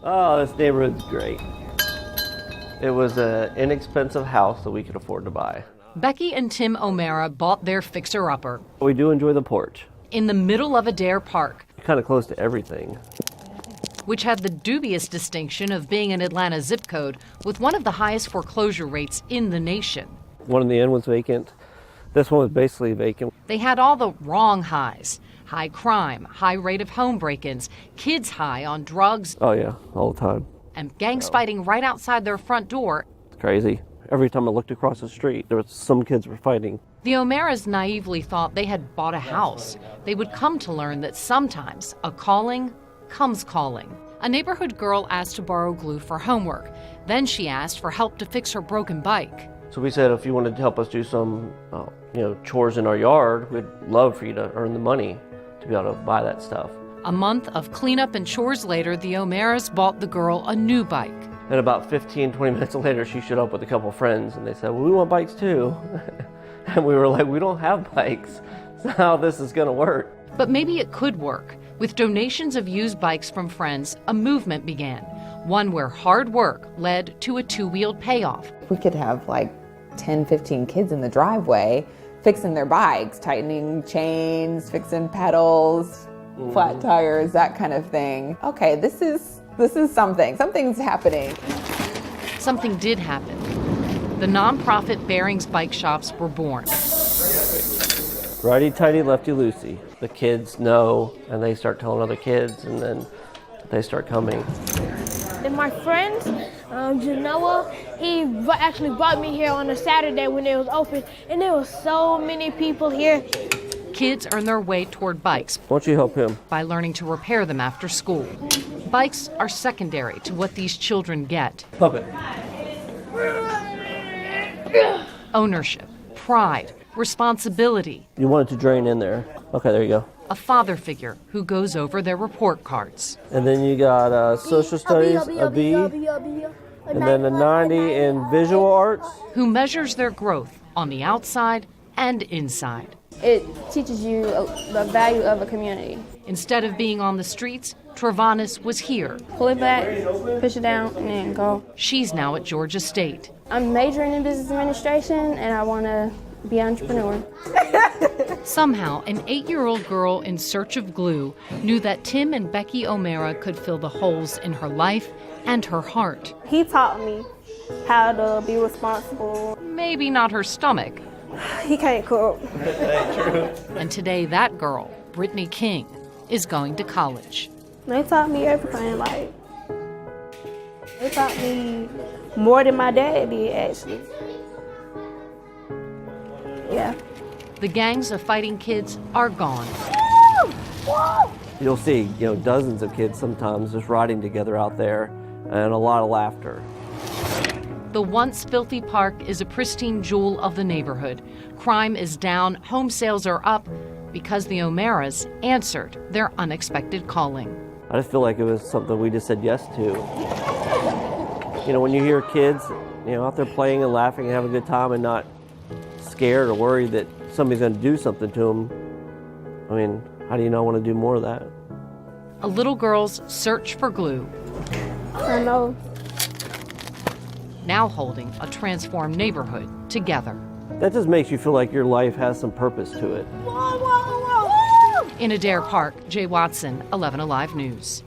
Oh, this neighborhood's great. It was an inexpensive house that we could afford to buy. Becky and Tim O'Mara bought their fixer-upper. We do enjoy the porch. In the middle of Adair Park. Kind of close to everything. Which had the dubious distinction of being an Atlanta zip code with one of the highest foreclosure rates in the nation. One in the end was vacant. This one was basically vacant. They had all the wrong highs. High crime, high rate of home break-ins, kids high on drugs. Oh yeah, all the time. And gangs fighting right outside their front door. It's crazy. Every time I looked across the street, there was some kids were fighting. The O'Maras naively thought they had bought a house. They would come to learn that sometimes a calling comes calling. A neighborhood girl asked to borrow glue for homework. Then she asked for help to fix her broken bike. So we said if you wanted to help us do some chores in our yard, we'd love for you to earn the money to be able to buy that stuff. A month of cleanup and chores later, the O'Maras bought the girl a new bike. And about 15, 20 minutes later, she showed up with a couple of friends, and they said, well, we want bikes too. And we were like, we don't have bikes. So how this is going to work? But maybe it could work. With donations of used bikes from friends, a movement began. One where hard work led to a two-wheeled payoff. We could have like 10, 15 kids in the driveway fixing their bikes, tightening chains, fixing pedals, flat tires, that kind of thing. Okay, this is something. Something's happening. Something did happen. The nonprofit Bearings bike shops were born. Righty-tighty, lefty-loosey. The kids know, and they start telling other kids, and then they start coming. And my friend, Genoa, he actually brought me here on a Saturday when it was open, and there was so many people here. Kids earn their way toward bikes. Why don't you help him? By learning to repair them after school. Bikes are secondary to what these children get. Pump it. Ownership, pride, responsibility. You want it to drain in there. Okay, there you go. A father figure who goes over their report cards. And then you got social studies, a B, and then a 90 in visual arts. Who measures their growth on the outside and inside. It teaches you the value of a community. Instead of being on the streets, Travanis was here. Pull it back, push it down, and then go. She's now at Georgia State. I'm majoring in business administration, and I want to be an entrepreneur. Somehow, an 8-year-old girl in search of glue knew that Tim and Becky O'Mara could fill the holes in her life and her heart. He taught me how to be responsible. Maybe not her stomach. He can't cook. And today, that girl, Brittany King, is going to college. They taught me everything, they taught me more than my dad did, actually. Yeah. The gangs of fighting kids are gone. You'll see, dozens of kids sometimes just riding together out there, and a lot of laughter. The once filthy park is a pristine jewel of the neighborhood. Crime is down, home sales are up, because the O'Maras answered their unexpected calling. I just feel like it was something we just said yes to. When you hear kids, out there playing and laughing and having a good time and not scared or worried that somebody's going to do something to them, how do you not want to do more of that? A little girl's search for glue. I know. Now holding a transformed neighborhood together. That just makes you feel like your life has some purpose to it. Whoa, whoa, whoa. In Adair Park, Jay Watson, 11 Alive News.